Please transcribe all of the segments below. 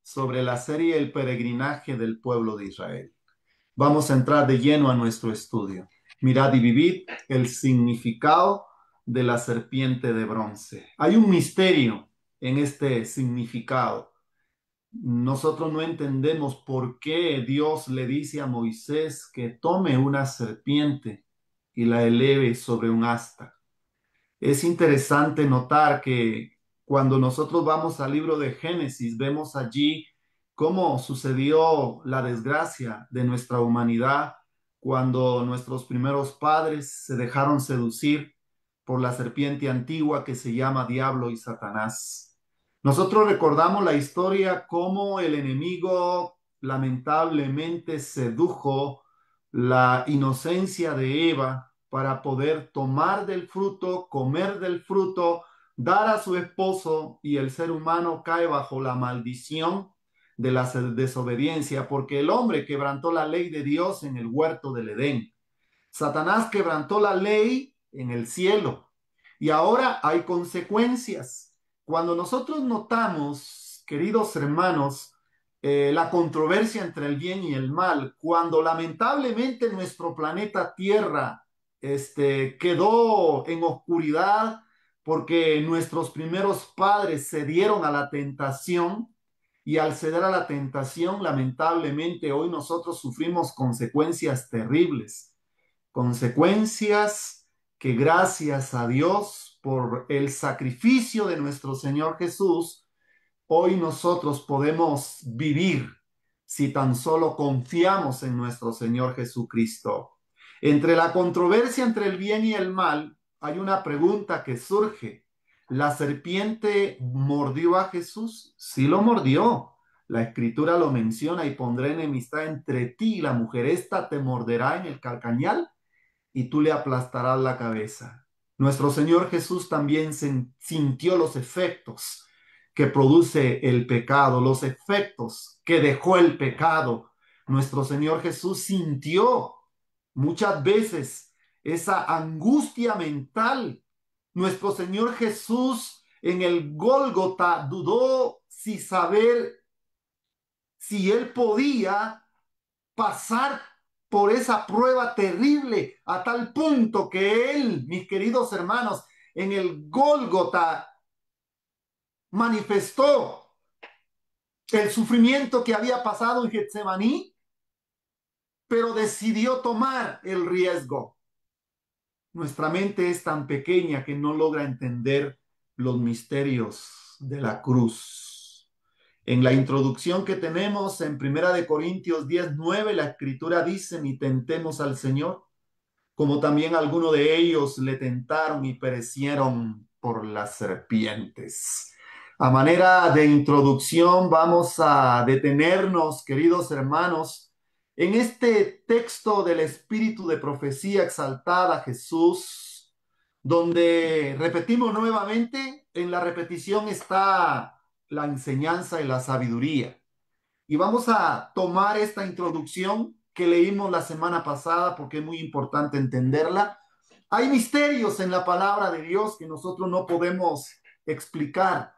sobre la serie El peregrinaje del pueblo de Israel. Vamos a entrar de lleno a nuestro estudio. Mirad y vivid el significado de la serpiente de bronce. Hay un misterio en este significado. Nosotros no entendemos por qué Dios le dice a Moisés que tome una serpiente y la eleve sobre un asta. Es interesante notar que cuando nosotros vamos al libro de Génesis, vemos allí cómo sucedió la desgracia de nuestra humanidad cuando nuestros primeros padres se dejaron seducir por la serpiente antigua que se llama Diablo y Satanás. Nosotros recordamos la historia cómo el enemigo lamentablemente sedujo la inocencia de Eva para poder tomar del fruto, comer del fruto, dar a su esposo, y el ser humano cae bajo la maldición de la desobediencia, porque el hombre quebrantó la ley de Dios en el huerto del Edén. Satanás quebrantó la ley en el cielo y ahora hay consecuencias. Cuando nosotros notamos, queridos hermanos, la controversia entre el bien y el mal, cuando lamentablemente nuestro planeta Tierra quedó en oscuridad porque nuestros primeros padres cedieron a la tentación, y al ceder a la tentación, lamentablemente hoy nosotros sufrimos consecuencias terribles, consecuencias que gracias a Dios por el sacrificio de nuestro Señor Jesús, hoy nosotros podemos vivir si tan solo confiamos en nuestro Señor Jesucristo. Entre la controversia entre el bien y el mal, hay una pregunta que surge. ¿La serpiente mordió a Jesús? Sí lo mordió. La escritura lo menciona: y pondré enemistad entre ti y la mujer, esta te morderá en el calcañal y tú le aplastarás la cabeza. Nuestro Señor Jesús también sintió los efectos que produce el pecado, los efectos que dejó el pecado. Nuestro Señor Jesús sintió muchas veces esa angustia mental. Nuestro Señor Jesús en el Gólgota dudó si él podía pasar por esa prueba terrible, a tal punto que él, mis queridos hermanos, en el Gólgota manifestó el sufrimiento que había pasado en Getsemaní, pero decidió tomar el riesgo. Nuestra mente es tan pequeña que no logra entender los misterios de la cruz. En la introducción que tenemos en Primera de Corintios 10:9, la escritura dice: ni tentemos al Señor, como también algunos de ellos le tentaron y perecieron por las serpientes. A manera de introducción, vamos a detenernos, queridos hermanos, en este texto del Espíritu de Profecía Exaltada Jesús, donde repetimos nuevamente, en la repetición está la enseñanza y la sabiduría. Y vamos a tomar esta introducción que leímos la semana pasada porque es muy importante entenderla. Hay misterios en la palabra de Dios que nosotros no podemos explicar,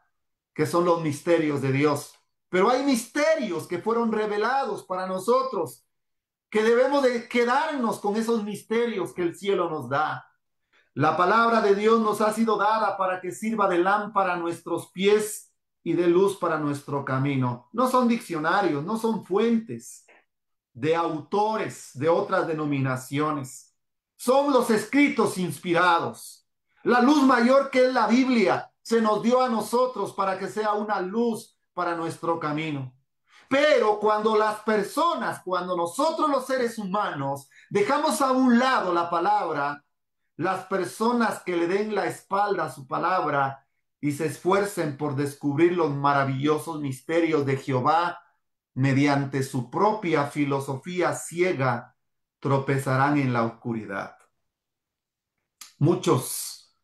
que son los misterios de Dios. Pero hay misterios que fueron revelados para nosotros, que debemos de quedarnos con esos misterios que el cielo nos da. La palabra de Dios nos ha sido dada para que sirva de lámpara a nuestros pies y de luz para nuestro camino. No son diccionarios, no son fuentes de autores de otras denominaciones. Son los escritos inspirados. La luz mayor, que es la Biblia, se nos dio a nosotros para que sea una luz para nuestro camino. Pero cuando las personas, cuando nosotros los seres humanos dejamos a un lado la palabra, las personas que le den la espalda a su palabra y se esfuercen por descubrir los maravillosos misterios de Jehová mediante su propia filosofía ciega, tropezarán en la oscuridad. Muchos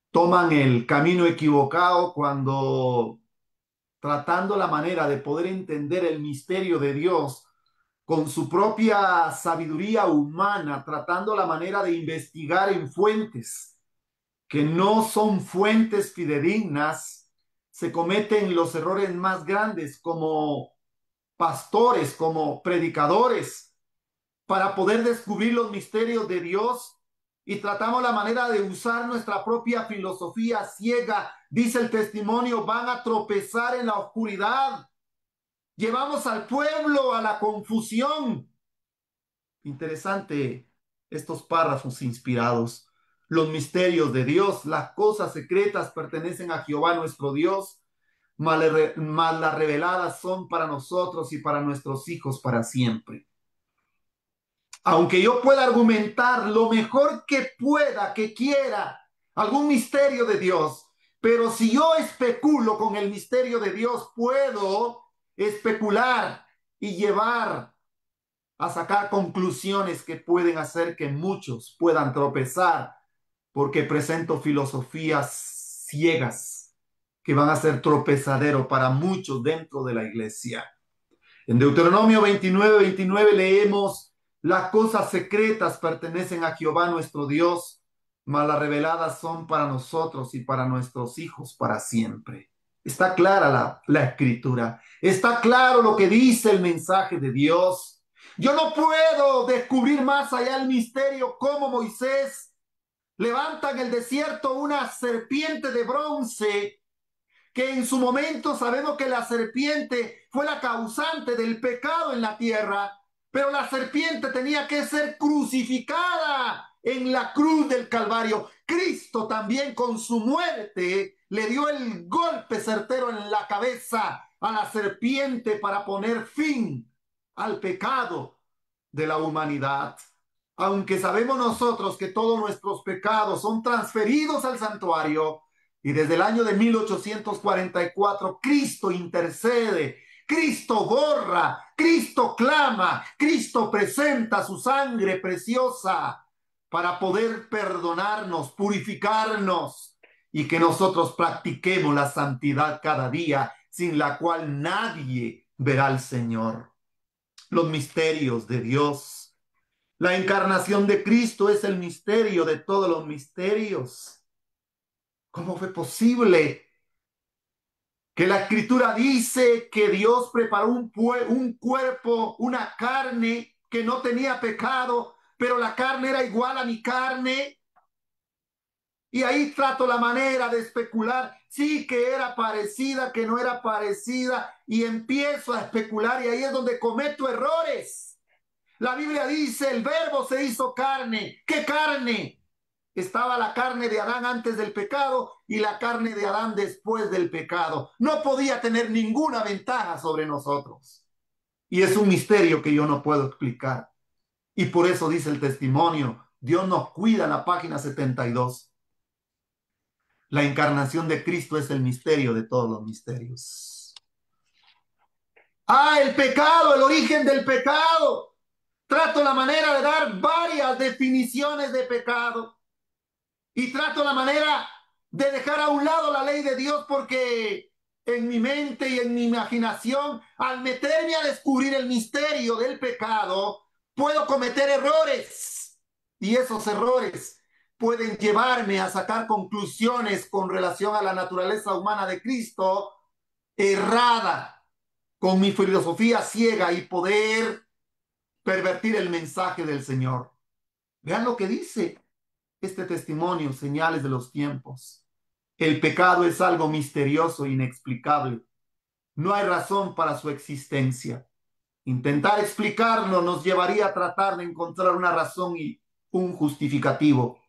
toman el camino equivocado cuando, tratando la manera de poder entender el misterio de Dios con su propia sabiduría humana, tratando la manera de investigar en fuentes que no son fuentes fidedignas, se cometen los errores más grandes como pastores, como predicadores, para poder descubrir los misterios de Dios y tratamos la manera de usar nuestra propia filosofía ciega. Dice el testimonio, van a tropezar en la oscuridad. Llevamos al pueblo a la confusión. Interesante estos párrafos inspirados. Los misterios de Dios, las cosas secretas pertenecen a Jehová nuestro Dios, mas las reveladas son para nosotros y para nuestros hijos para siempre. Aunque yo pueda argumentar lo mejor que pueda, que quiera, algún misterio de Dios, pero si yo especulo con el misterio de Dios, puedo especular y llevar a sacar conclusiones que pueden hacer que muchos puedan tropezar, porque presento filosofías ciegas que van a ser tropezadero para muchos dentro de la iglesia. En Deuteronomio 29 leemos, las cosas secretas pertenecen a Jehová nuestro Dios, mas las reveladas son para nosotros y para nuestros hijos para siempre. Está clara la escritura, está claro lo que dice el mensaje de Dios. Yo no puedo descubrir más allá el misterio como Moisés levanta en el desierto una serpiente de bronce que en su momento sabemos que la serpiente fue la causante del pecado en la tierra, pero la serpiente tenía que ser crucificada en la cruz del Calvario. Cristo también con su muerte le dio el golpe certero en la cabeza a la serpiente para poner fin al pecado de la humanidad. Aunque sabemos nosotros que todos nuestros pecados son transferidos al santuario, y desde el año de 1844, Cristo intercede, Cristo borra, Cristo clama, Cristo presenta su sangre preciosa para poder perdonarnos, purificarnos y que nosotros practiquemos la santidad cada día, sin la cual nadie verá al Señor. Los misterios de Dios. La encarnación de Cristo es el misterio de todos los misterios. ¿Cómo fue posible que la escritura dice que Dios preparó un cuerpo, una carne que no tenía pecado, pero la carne era igual a mi carne? Y ahí trato la manera de especular, sí que era parecida, que no era parecida, y empiezo a especular y ahí es donde cometo errores. La Biblia dice, el verbo se hizo carne. ¿Qué carne? Estaba la carne de Adán antes del pecado y la carne de Adán después del pecado. No podía tener ninguna ventaja sobre nosotros. Y es un misterio que yo no puedo explicar. Y por eso dice el testimonio, Dios nos cuida en la página 72. La encarnación de Cristo es el misterio de todos los misterios. El pecado, el origen del pecado. Trato la manera de dar varias definiciones de pecado. Y trato la manera de dejar a un lado la ley de Dios porque en mi mente y en mi imaginación, al meterme a descubrir el misterio del pecado, puedo cometer errores. Y esos errores pueden llevarme a sacar conclusiones con relación a la naturaleza humana de Cristo errada, con mi filosofía ciega y poder pervertir el mensaje del Señor. Vean lo que dice este testimonio, señales de los tiempos. El pecado es algo misterioso e inexplicable. No hay razón para su existencia. Intentar explicarlo nos llevaría a tratar de encontrar una razón y un justificativo.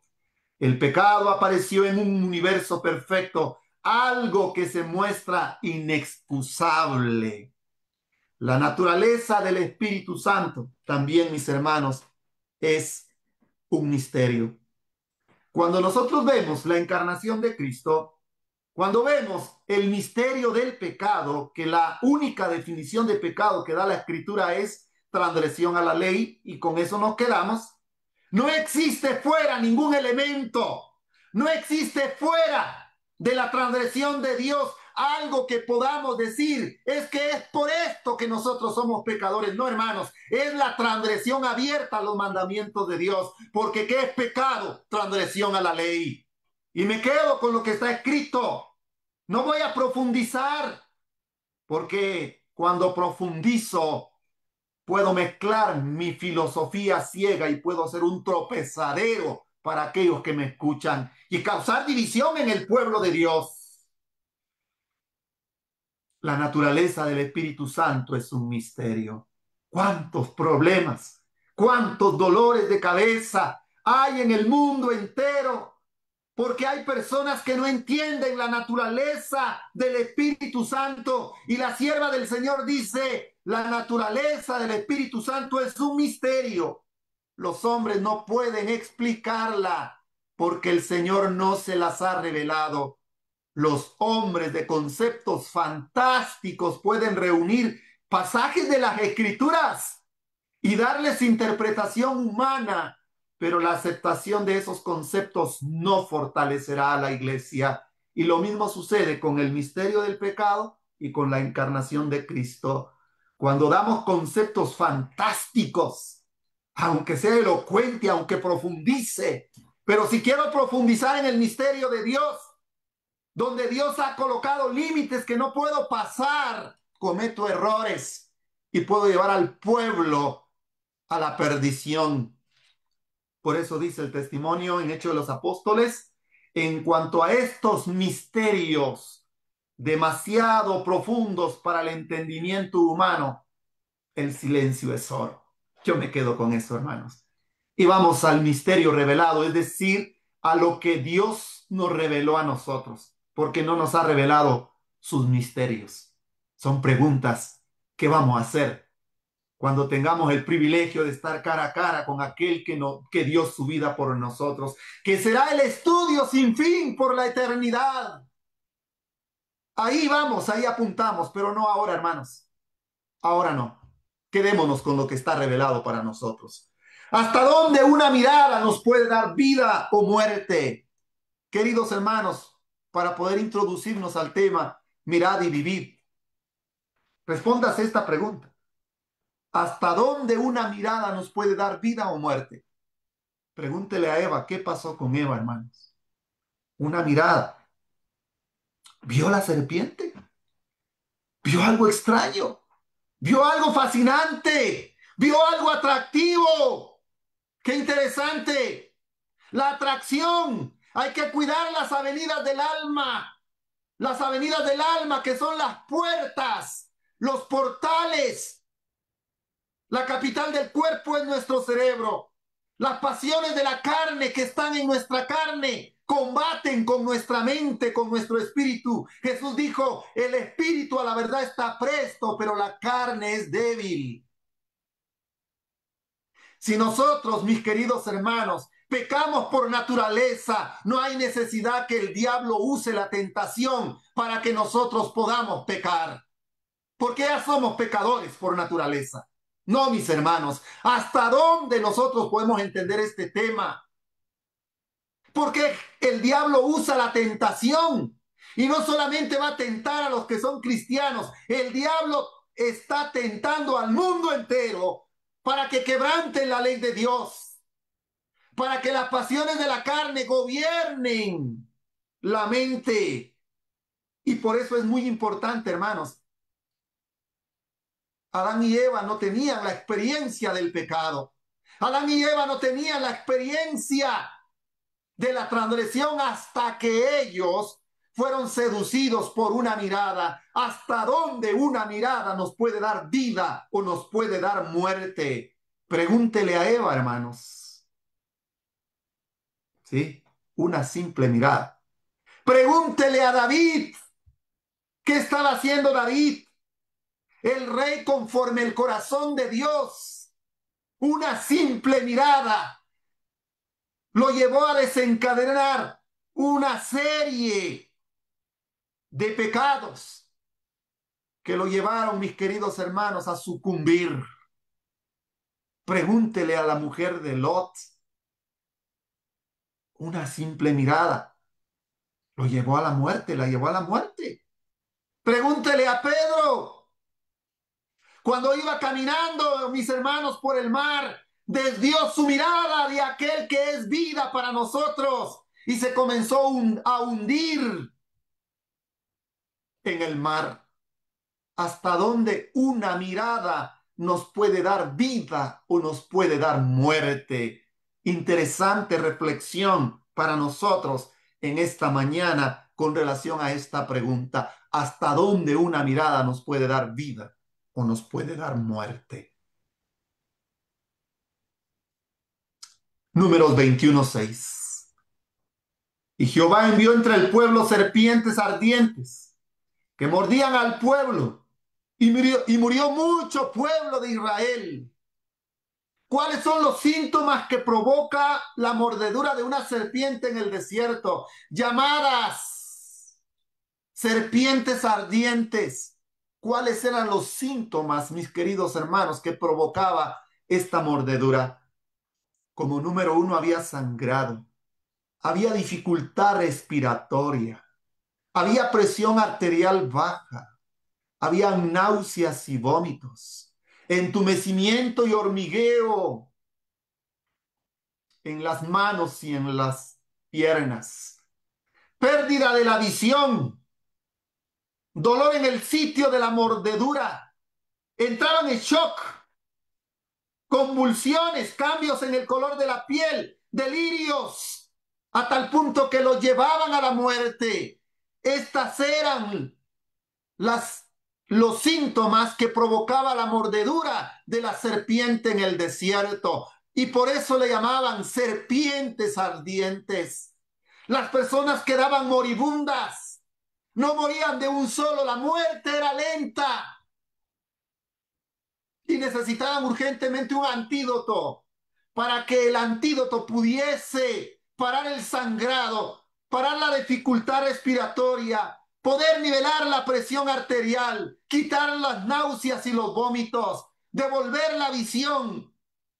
El pecado apareció en un universo perfecto, algo que se muestra inexcusable. La naturaleza del Espíritu Santo, también, mis hermanos, es un misterio. Cuando nosotros vemos la encarnación de Cristo, cuando vemos el misterio del pecado, que la única definición de pecado que da la Escritura es transgresión a la ley, y con eso nos quedamos, no existe fuera ningún elemento, no existe fuera de la transgresión de Dios algo que podamos decir, es que es por esto que nosotros somos pecadores. No, hermanos, es la transgresión abierta a los mandamientos de Dios, porque ¿qué es pecado? Transgresión a la ley. Y me quedo con lo que está escrito. No voy a profundizar porque cuando profundizo puedo mezclar mi filosofía ciega y puedo ser un tropezadero para aquellos que me escuchan y causar división en el pueblo de Dios. La naturaleza del Espíritu Santo es un misterio. ¿Cuántos problemas, cuántos dolores de cabeza hay en el mundo entero? Porque hay personas que no entienden la naturaleza del Espíritu Santo. Y la sierva del Señor dice, la naturaleza del Espíritu Santo es un misterio. Los hombres no pueden explicarla porque el Señor no se las ha revelado. Los hombres de conceptos fantásticos pueden reunir pasajes de las Escrituras y darles interpretación humana, pero la aceptación de esos conceptos no fortalecerá a la iglesia. Y lo mismo sucede con el misterio del pecado y con la encarnación de Cristo. Cuando damos conceptos fantásticos, aunque sea elocuente, aunque profundice, pero si quiero profundizar en el misterio de Dios, donde Dios ha colocado límites que no puedo pasar, cometo errores y puedo llevar al pueblo a la perdición. Por eso dice el testimonio en Hechos de los Apóstoles, en cuanto a estos misterios demasiado profundos para el entendimiento humano, el silencio es oro. Yo me quedo con eso, hermanos. Y vamos al misterio revelado, es decir, a lo que Dios nos reveló a nosotros, porque no nos ha revelado sus misterios. Son preguntas que vamos a hacer cuando tengamos el privilegio de estar cara a cara con aquel que dio su vida por nosotros, que será el estudio sin fin por la eternidad. Ahí vamos, ahí apuntamos, pero no ahora, hermanos. Ahora no. Quedémonos con lo que está revelado para nosotros. ¿Hasta dónde una mirada nos puede dar vida o muerte? Queridos hermanos, para poder introducirnos al tema, mirad y vivid, respóndase esta pregunta. ¿Hasta dónde una mirada nos puede dar vida o muerte? Pregúntele a Eva, ¿qué pasó con Eva, hermanos? Una mirada. ¿Vio la serpiente? ¿Vio algo extraño? ¿Vio algo fascinante? ¿Vio algo atractivo? ¡Qué interesante! La atracción. Hay que cuidar las avenidas del alma. Las avenidas del alma que son las puertas, los portales. La capital del cuerpo es nuestro cerebro. Las pasiones de la carne que están en nuestra carne combaten con nuestra mente, con nuestro espíritu. Jesús dijo, el espíritu a la verdad está presto, pero la carne es débil. Si nosotros, mis queridos hermanos, pecamos por naturaleza, no hay necesidad que el diablo use la tentación para que nosotros podamos pecar. Porque ya somos pecadores por naturaleza. No, mis hermanos, ¿hasta dónde nosotros podemos entender este tema? Porque el diablo usa la tentación y no solamente va a tentar a los que son cristianos, el diablo está tentando al mundo entero para que quebranten la ley de Dios, para que las pasiones de la carne gobiernen la mente. Y por eso es muy importante, hermanos. Adán y Eva no tenían la experiencia del pecado. Adán y Eva no tenían la experiencia de la transgresión hasta que ellos fueron seducidos por una mirada. ¿Hasta dónde una mirada nos puede dar vida o nos puede dar muerte? Pregúntele a Eva, hermanos. ¿Sí? Una simple mirada. Pregúntele a David. ¿Qué estaba haciendo David? El rey conforme el corazón de Dios. Una simple mirada lo llevó a desencadenar una serie de pecados que lo llevaron, mis queridos hermanos, a sucumbir. Pregúntele a la mujer de Lot. Una simple mirada lo llevó a la muerte, la llevó a la muerte. Pregúntele a Pedro. Cuando iba caminando, mis hermanos, por el mar, desvió su mirada de aquel que es vida para nosotros y se comenzó a hundir. en el mar. ¿Hasta dónde una mirada nos puede dar vida o nos puede dar muerte? Interesante reflexión para nosotros en esta mañana con relación a esta pregunta. ¿Hasta dónde una mirada nos puede dar vida o nos puede dar muerte? Números 21:6. Y Jehová envió entre el pueblo serpientes ardientes que mordían al pueblo y murió mucho pueblo de Israel. ¿Cuáles son los síntomas que provoca la mordedura de una serpiente en el desierto? Llamadas serpientes ardientes. ¿Cuáles eran los síntomas, mis queridos hermanos, que provocaba esta mordedura? Como número uno, había sangrado, había dificultad respiratoria, había presión arterial baja, había náuseas y vómitos, entumecimiento y hormigueo en las manos y en las piernas, pérdida de la visión, dolor en el sitio de la mordedura, entraban en shock, convulsiones, cambios en el color de la piel, delirios, a tal punto que los llevaban a la muerte. Estas eran las, los síntomas que provocaba la mordedura de la serpiente en el desierto. Y por eso le llamaban serpientes ardientes. Las personas quedaban moribundas, no morían de un solo, la muerte era lenta y necesitaban urgentemente un antídoto para que el antídoto pudiese parar el sangrado, parar la dificultad respiratoria, poder nivelar la presión arterial, quitar las náuseas y los vómitos, devolver la visión.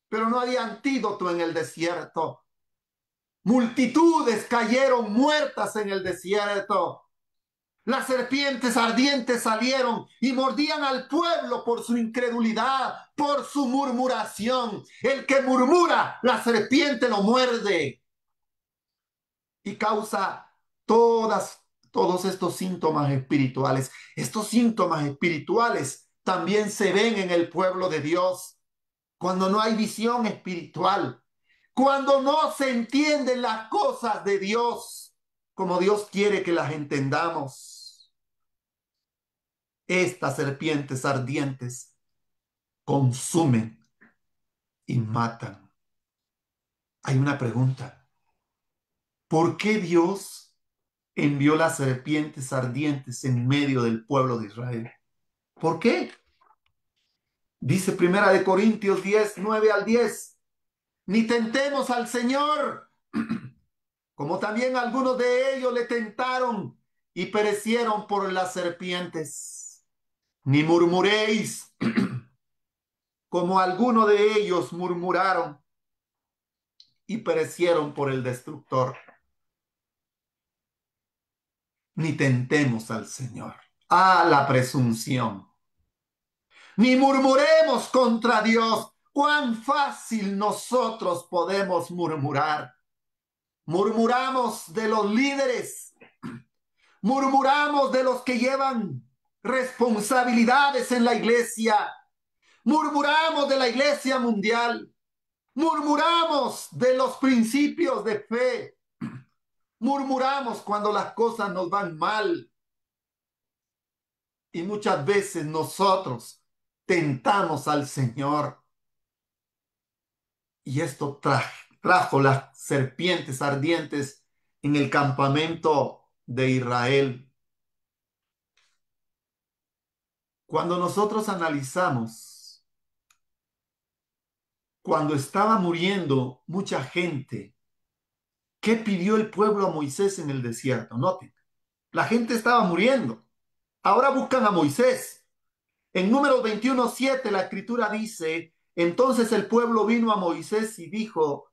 Pero no había antídoto en el desierto. Multitudes cayeron muertas en el desierto. Las serpientes ardientes salieron y mordían al pueblo por su incredulidad, por su murmuración. El que murmura, la serpiente lo muerde y causa todos estos síntomas espirituales. Estos síntomas espirituales también se ven en el pueblo de Dios cuando no hay visión espiritual, cuando no se entienden las cosas de Dios como Dios quiere que las entendamos. Estas serpientes ardientes consumen y matan. Hay una pregunta. ¿Por qué Dios envió las serpientes ardientes en medio del pueblo de Israel? ¿Por qué? Dice Primera de Corintios 10:9-10. Ni tentemos al Señor, como también algunos de ellos le tentaron y perecieron por las serpientes. Ni murmuréis, como algunos de ellos murmuraron y perecieron por el destructor. Ni tentemos al Señor. Ah, la presunción. Ni murmuremos contra Dios. Cuán fácil nosotros podemos murmurar. Murmuramos de los líderes. Murmuramos de los que llevan responsabilidades en la iglesia. Murmuramos de la iglesia mundial. Murmuramos de los principios de fe. Murmuramos cuando las cosas nos van mal. Y muchas veces nosotros tentamos al Señor. Y esto trajo las serpientes ardientes en el campamento de Israel. Cuando nosotros analizamos, cuando estaba muriendo mucha gente, ¿qué pidió el pueblo a Moisés en el desierto? Noten, la gente estaba muriendo. Ahora buscan a Moisés. En Números 21:7 la escritura dice, entonces el pueblo vino a Moisés y dijo,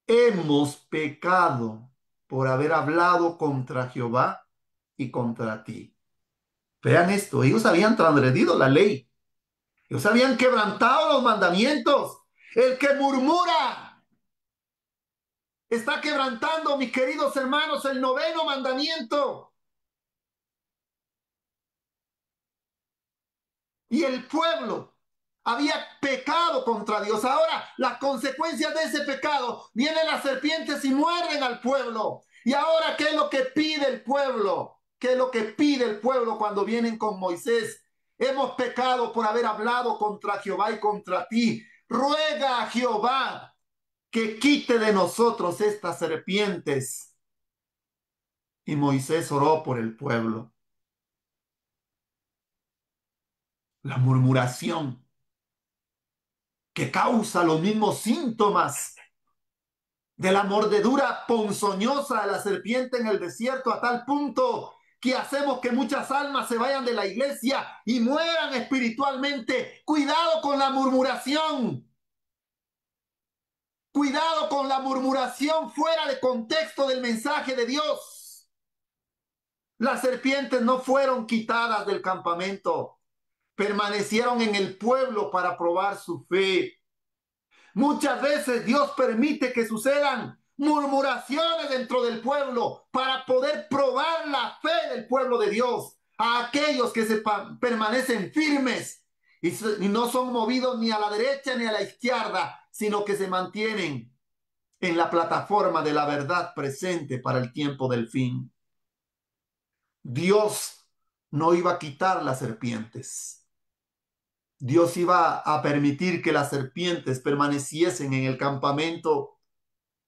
hemos pecado por haber hablado contra Jehová y contra ti. Vean esto, ellos habían transgredido la ley, ellos habían quebrantado los mandamientos. El que murmura está quebrantando, mis queridos hermanos, el noveno mandamiento. y el pueblo había pecado contra Dios. Ahora, las consecuencias de ese pecado, vienen las serpientes y muerden al pueblo. Y ahora, ¿qué es lo que pide el pueblo? ¿Qué es lo que pide el pueblo cuando vienen con Moisés? Hemos pecado por haber hablado contra Jehová y contra ti. Ruega a Jehová que quite de nosotros estas serpientes. Y Moisés oró por el pueblo. La murmuración que causa los mismos síntomas de la mordedura ponzoñosa de la serpiente en el desierto, a tal punto que hacemos que muchas almas se vayan de la iglesia y mueran espiritualmente. Cuidado con la murmuración. Cuidado con la murmuración fuera de contexto del mensaje de Dios. Las serpientes no fueron quitadas del campamento, permanecieron en el pueblo para probar su fe. Muchas veces Dios permite que sucedan murmuraciones dentro del pueblo para poder probar la fe del pueblo de Dios a aquellos que permanecen firmes y no son movidos ni a la derecha ni a la izquierda, sino que se mantienen en la plataforma de la verdad presente para el tiempo del fin. Dios no iba a quitar las serpientes. Dios iba a permitir que las serpientes permaneciesen en el campamento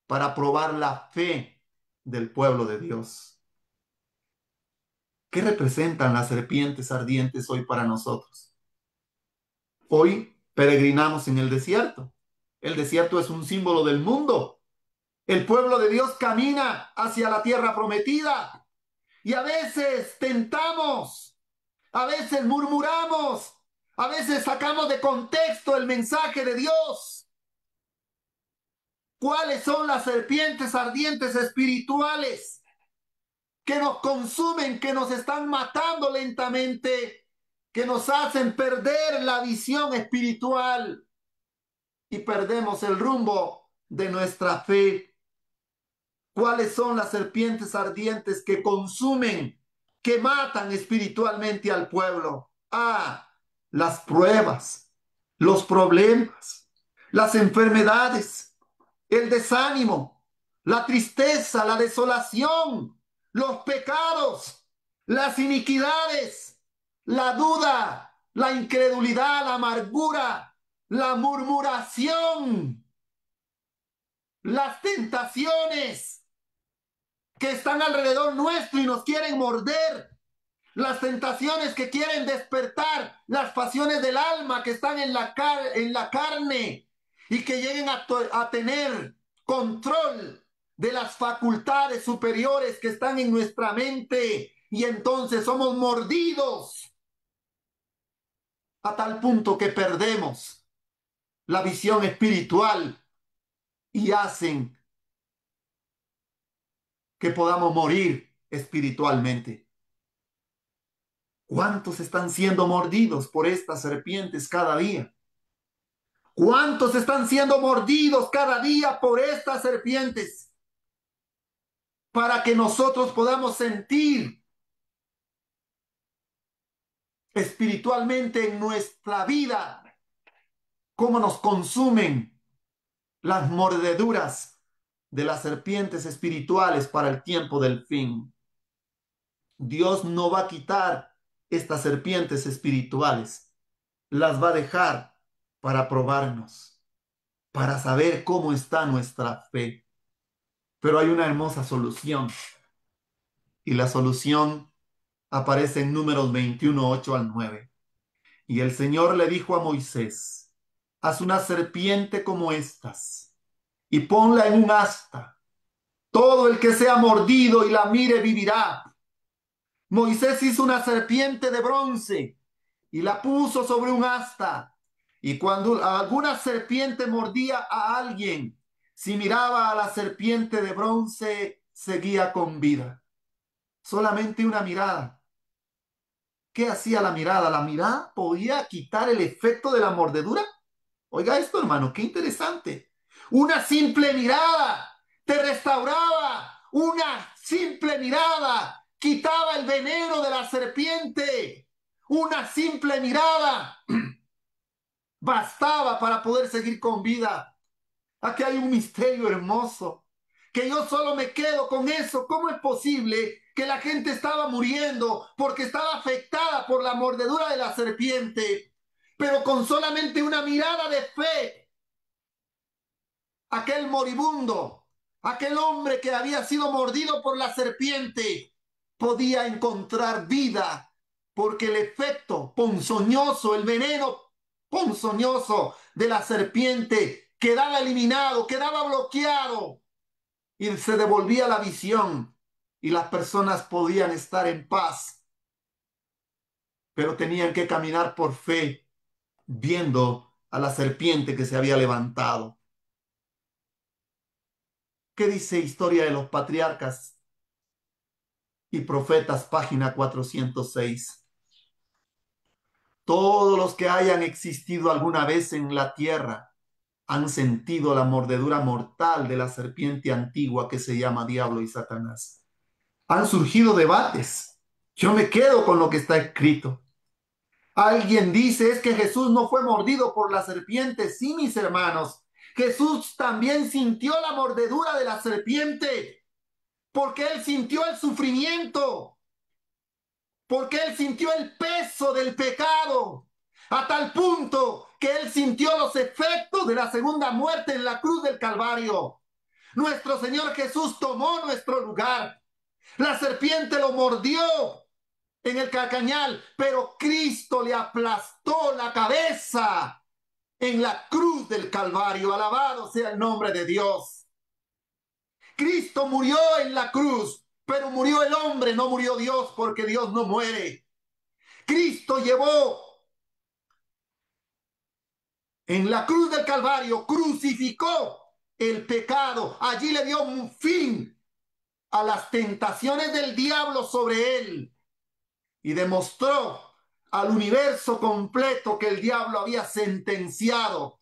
para probar la fe del pueblo de Dios. ¿Qué representan las serpientes ardientes hoy para nosotros? Hoy peregrinamos en el desierto. El desierto es un símbolo del mundo. El pueblo de Dios camina hacia la tierra prometida y a veces tentamos, a veces murmuramos, a veces sacamos de contexto el mensaje de Dios. ¿Cuáles son las serpientes ardientes espirituales que nos consumen, que nos están matando lentamente, que nos hacen perder la visión espiritual y perdemos el rumbo de nuestra fe? ¿Cuáles son las serpientes ardientes que consumen, que matan espiritualmente al pueblo? Las pruebas, los problemas, las enfermedades, el desánimo, la tristeza, la desolación, los pecados, las iniquidades, la duda, la incredulidad, la amargura, la murmuración, las tentaciones que están alrededor nuestro y nos quieren morder, las tentaciones que quieren despertar, las pasiones del alma que están en la carne y que lleguen a tener control de las facultades superiores que están en nuestra mente, y entonces somos mordidos a tal punto que perdemos la visión espiritual y hacen que podamos morir espiritualmente. ¿Cuántos están siendo mordidos por estas serpientes cada día? ¿Cuántos están siendo mordidos cada día por estas serpientes? Para que nosotros podamos sentir espiritualmente en nuestra vida cómo nos consumen las mordeduras de las serpientes espirituales para el tiempo del fin. Dios no va a quitar estas serpientes espirituales, las va a dejar para probarnos, para saber cómo está nuestra fe. Pero hay una hermosa solución, y la solución aparece en Números 21, 8 al 9. Y el Señor le dijo a Moisés: haz una serpiente como estas y ponla en un asta. Todo el que sea mordido y la mire vivirá. Moisés hizo una serpiente de bronce y la puso sobre un asta. Y cuando alguna serpiente mordía a alguien, si miraba a la serpiente de bronce, seguía con vida. Solamente una mirada. ¿Qué hacía la mirada? ¿La mirada podía quitar el efecto de la mordedura? Oiga esto, hermano, qué interesante. Una simple mirada te restauraba. Una simple mirada quitaba el veneno de la serpiente. Una simple mirada bastaba para poder seguir con vida. Aquí hay un misterio hermoso, que yo solo me quedo con eso. ¿Cómo es posible que la gente estaba muriendo porque estaba afectada por la mordedura de la serpiente? Pero con solamente una mirada de fe, aquel moribundo, aquel hombre que había sido mordido por la serpiente, podía encontrar vida, porque el efecto ponzoñoso, el veneno ponzoñoso de la serpiente quedaba eliminado, quedaba bloqueado y se devolvía la visión y las personas podían estar en paz, pero tenían que caminar por fe, viendo a la serpiente que se había levantado. ¿Qué dice Historia de los Patriarcas y Profetas, página 406? Todos los que hayan existido alguna vez en la tierra han sentido la mordedura mortal de la serpiente antigua que se llama Diablo y Satanás. Han surgido debates. Yo me quedo con lo que está escrito. Alguien dice es que Jesús no fue mordido por la serpiente. Sí, mis hermanos. Jesús también sintió la mordedura de la serpiente porque él sintió el sufrimiento, porque él sintió el peso del pecado, a tal punto que él sintió los efectos de la segunda muerte en la cruz del Calvario. Nuestro Señor Jesús tomó nuestro lugar. La serpiente lo mordió en el calcañal, pero Cristo le aplastó la cabeza en la cruz del Calvario. Alabado sea el nombre de Dios. Cristo murió en la cruz, pero murió el hombre, no murió Dios, porque Dios no muere. Cristo llevó en la cruz del Calvario, crucificó el pecado. Allí le dio un fin a las tentaciones del diablo sobre él y demostró al universo completo que el diablo había sentenciado,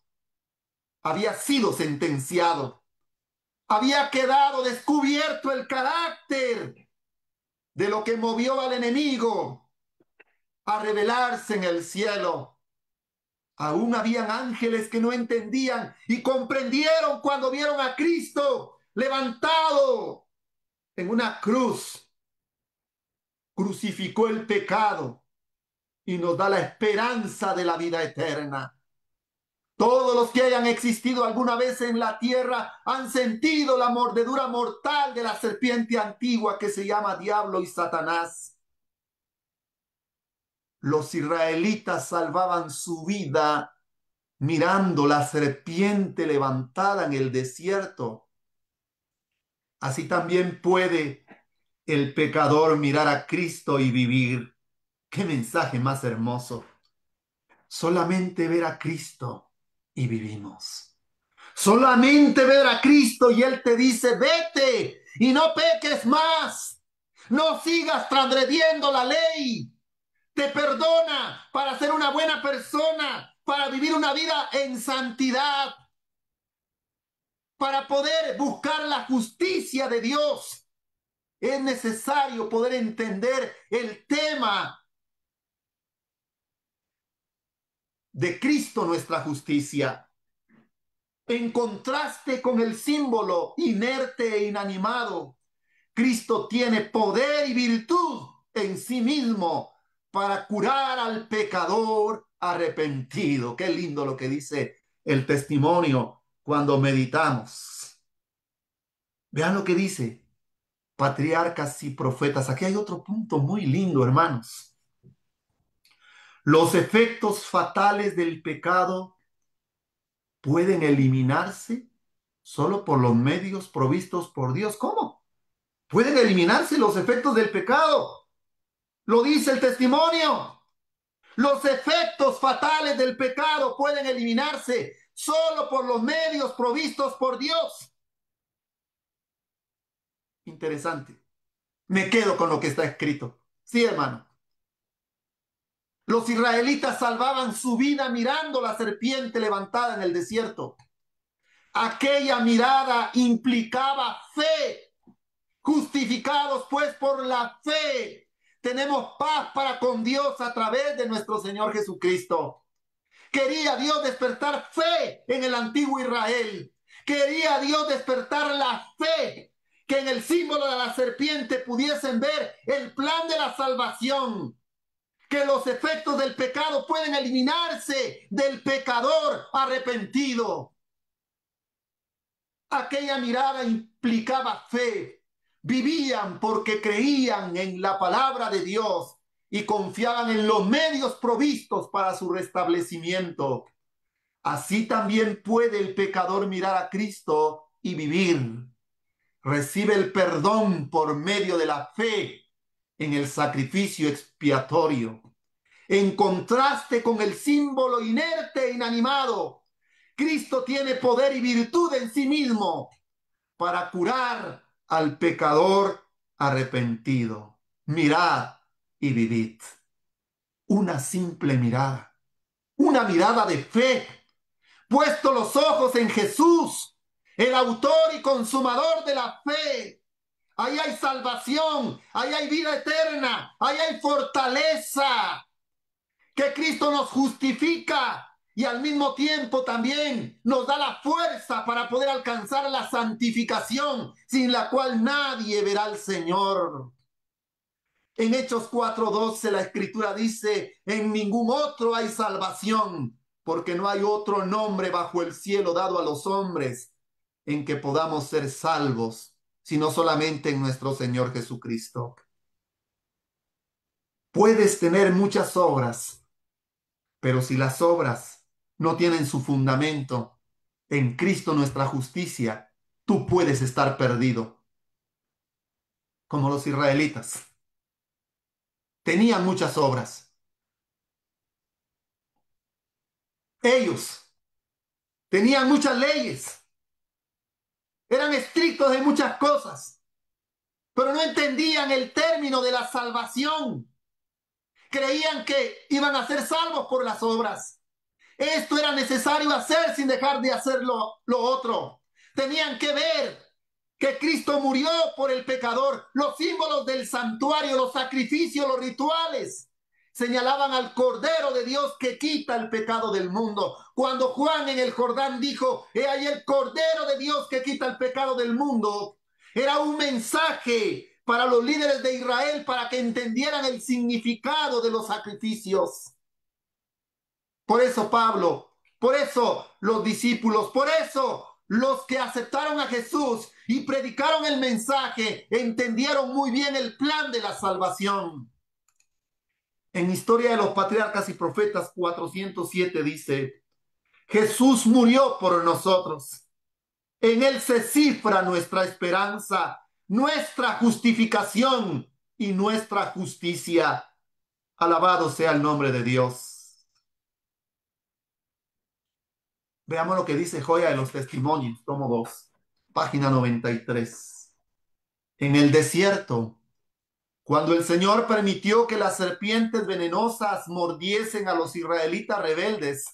había sido sentenciado, había quedado descubierto el carácter de lo que movió al enemigo a revelarse en el cielo. Aún habían ángeles que no entendían y comprendieron cuando vieron a Cristo levantado en una cruz. Crucificó el pecado y nos da la esperanza de la vida eterna. Todos los que hayan existido alguna vez en la tierra han sentido la mordedura mortal de la serpiente antigua que se llama Diablo y Satanás. Los israelitas salvaban su vida mirando la serpiente levantada en el desierto. Así también puede el pecador mirar a Cristo y vivir. ¡Qué mensaje más hermoso! Solamente ver a Cristo y vivimos. Solamente ver a Cristo y Él te dice, vete y no peques más. No sigas transgrediendo la ley. Te perdona para ser una buena persona, para vivir una vida en santidad, para poder buscar la justicia de Dios. Es necesario poder entender el tema de Cristo, nuestra justicia, en contraste con el símbolo inerte e inanimado. Cristo tiene poder y virtud en sí mismo para curar al pecador arrepentido. Qué lindo lo que dice el testimonio cuando meditamos. Vean lo que dice Patriarcas y Profetas. Aquí hay otro punto muy lindo, hermanos. Los efectos fatales del pecado pueden eliminarse solo por los medios provistos por Dios. ¿Cómo? Pueden eliminarse los efectos del pecado. Lo dice el testimonio. Los efectos fatales del pecado pueden eliminarse solo por los medios provistos por Dios. Interesante. Me quedo con lo que está escrito. Sí, hermano. Los israelitas salvaban su vida mirando la serpiente levantada en el desierto. Aquella mirada implicaba fe. Justificados pues por la fe, Tenemos paz para con Dios a través de nuestro Señor Jesucristo. Quería Dios despertar fe en el antiguo Israel. Quería Dios despertar la fe, que en el símbolo de la serpiente pudiesen ver el plan de la salvación, que los efectos del pecado pueden eliminarse del pecador arrepentido. Aquella mirada implicaba fe. Vivían porque creían en la palabra de Dios y confiaban en los medios provistos para su restablecimiento. Así también puede el pecador mirar a Cristo y vivir. Recibe el perdón por medio de la fe en el sacrificio expiatorio. En contraste con el símbolo inerte e inanimado, Cristo tiene poder y virtud en sí mismo para curar al pecador arrepentido. Mirad y vivid. Una simple mirada, una mirada de fe, puesto los ojos en Jesús, el autor y consumador de la fe. Ahí hay salvación, ahí hay vida eterna, ahí hay fortaleza, que Cristo nos justifica y al mismo tiempo también nos da la fuerza para poder alcanzar la santificación, sin la cual nadie verá al Señor. En Hechos 4:12 la Escritura dice: en ningún otro hay salvación, porque no hay otro nombre bajo el cielo dado a los hombres en que podamos ser salvos, sino solamente en nuestro Señor Jesucristo. Puedes tener muchas obras, pero si las obras no tienen su fundamento en Cristo nuestra justicia, tú puedes estar perdido, como los israelitas. Tenían muchas obras. Ellos tenían muchas leyes, eran estrictos en muchas cosas, pero no entendían el término de la salvación. Creían que iban a ser salvos por las obras. Esto era necesario hacer sin dejar de hacer lo otro. Tenían que ver que Cristo murió por el pecador. Los símbolos del santuario, los sacrificios, los rituales señalaban al Cordero de Dios que quita el pecado del mundo. Cuando Juan en el Jordán dijo: he ahí el Cordero de Dios que quita el pecado del mundo, era un mensaje para los líderes de Israel para que entendieran el significado de los sacrificios. Por eso Pablo, por eso los discípulos, por eso los que aceptaron a Jesús y predicaron el mensaje, entendieron muy bien el plan de la salvación. En Historia de los Patriarcas y Profetas 407 dice: Jesús murió por nosotros. En él se cifra nuestra esperanza, nuestra justificación y nuestra justicia. Alabado sea el nombre de Dios. Veamos lo que dice Joya de los Testimonios, tomo 2, página 93. En el desierto, cuando el Señor permitió que las serpientes venenosas mordiesen a los israelitas rebeldes,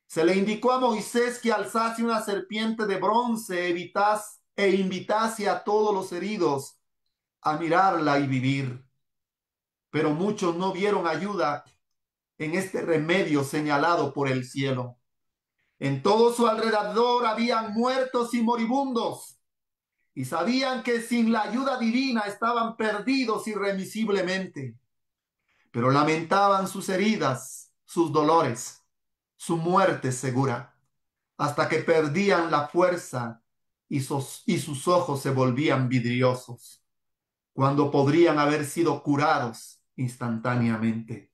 se le indicó a Moisés que alzase una serpiente de bronce e invitase a todos los heridos a mirarla y vivir. Pero muchos no vieron ayuda en este remedio señalado por el cielo. En todo su alrededor habían muertos y moribundos, y sabían que sin la ayuda divina estaban perdidos irremisiblemente. Pero lamentaban sus heridas, sus dolores, su muerte segura, hasta que perdían la fuerza y sus ojos se volvían vidriosos, cuando podrían haber sido curados instantáneamente.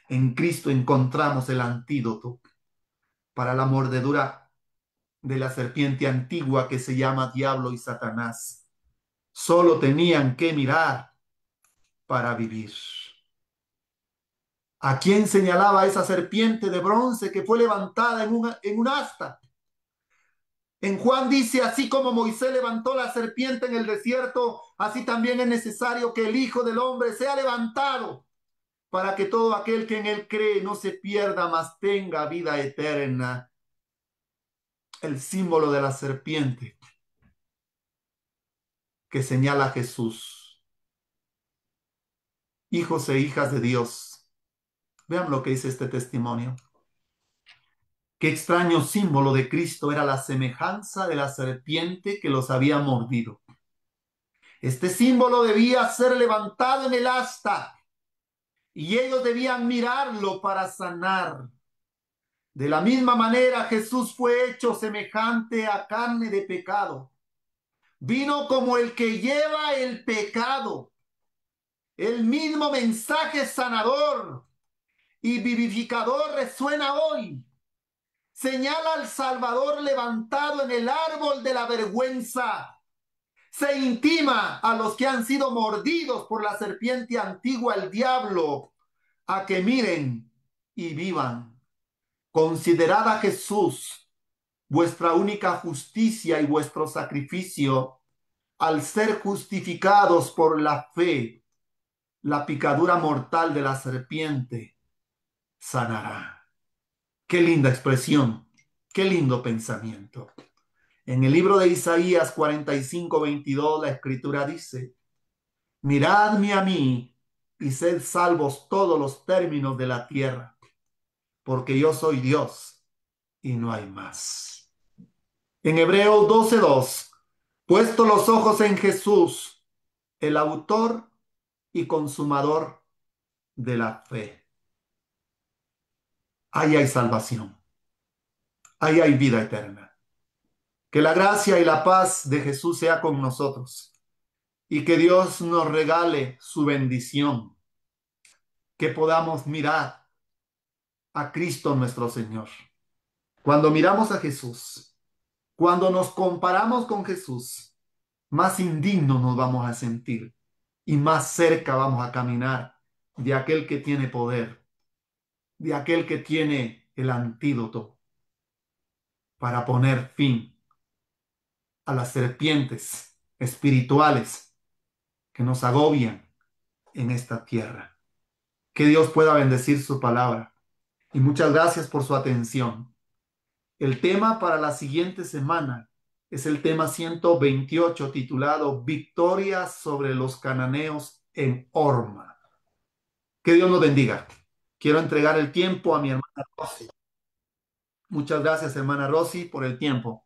En Cristo encontramos el antídoto para la mordedura de la serpiente antigua que se llama Diablo y Satanás. Solo tenían que mirar para vivir. ¿A quién señalaba esa serpiente de bronce que fue levantada en un asta? En Juan dice: así como Moisés levantó la serpiente en el desierto, así también es necesario que el Hijo del Hombre sea levantado, para que todo aquel que en él cree no se pierda, mas tenga vida eterna. El símbolo de la serpiente que señala a Jesús. hijos e hijas de Dios. Vean lo que dice este testimonio. Qué extraño símbolo de Cristo era la semejanza de la serpiente que los había mordido. Este símbolo debía ser levantado en el asta y ellos debían mirarlo para sanar. De la misma manera, Jesús fue hecho semejante a carne de pecado. Vino como el que lleva el pecado. El mismo mensaje sanador y vivificador resuena hoy. Señala al Salvador levantado en el árbol de la vergüenza. Se intima a los que han sido mordidos por la serpiente antigua, el diablo, a que miren y vivan. Considerad a Jesús, vuestra única justicia y vuestro sacrificio, al ser justificados por la fe, la picadura mortal de la serpiente sanará. Qué linda expresión, qué lindo pensamiento. En el libro de Isaías 45:22 la escritura dice: miradme a mí y sed salvos todos los términos de la tierra, porque yo soy Dios y no hay más. En Hebreos 12:2, puesto los ojos en Jesús, el autor y consumador de la fe. Ahí hay salvación, ahí hay vida eterna. Que la gracia y la paz de Jesús sea con nosotros y que Dios nos regale su bendición, que podamos mirar a Cristo nuestro Señor. Cuando miramos a Jesús, cuando nos comparamos con Jesús, más indignos nos vamos a sentir y más cerca vamos a caminar de aquel que tiene poder, de aquel que tiene el antídoto para poner fin a las serpientes espirituales que nos agobian en esta tierra. Que Dios pueda bendecir su palabra. Y muchas gracias por su atención. El tema para la siguiente semana es el tema 128 titulado Victoria sobre los cananeos en Horma. Que Dios nos bendiga. Quiero entregar el tiempo a mi hermana Rosy. Muchas gracias, hermana Rosy, por el tiempo.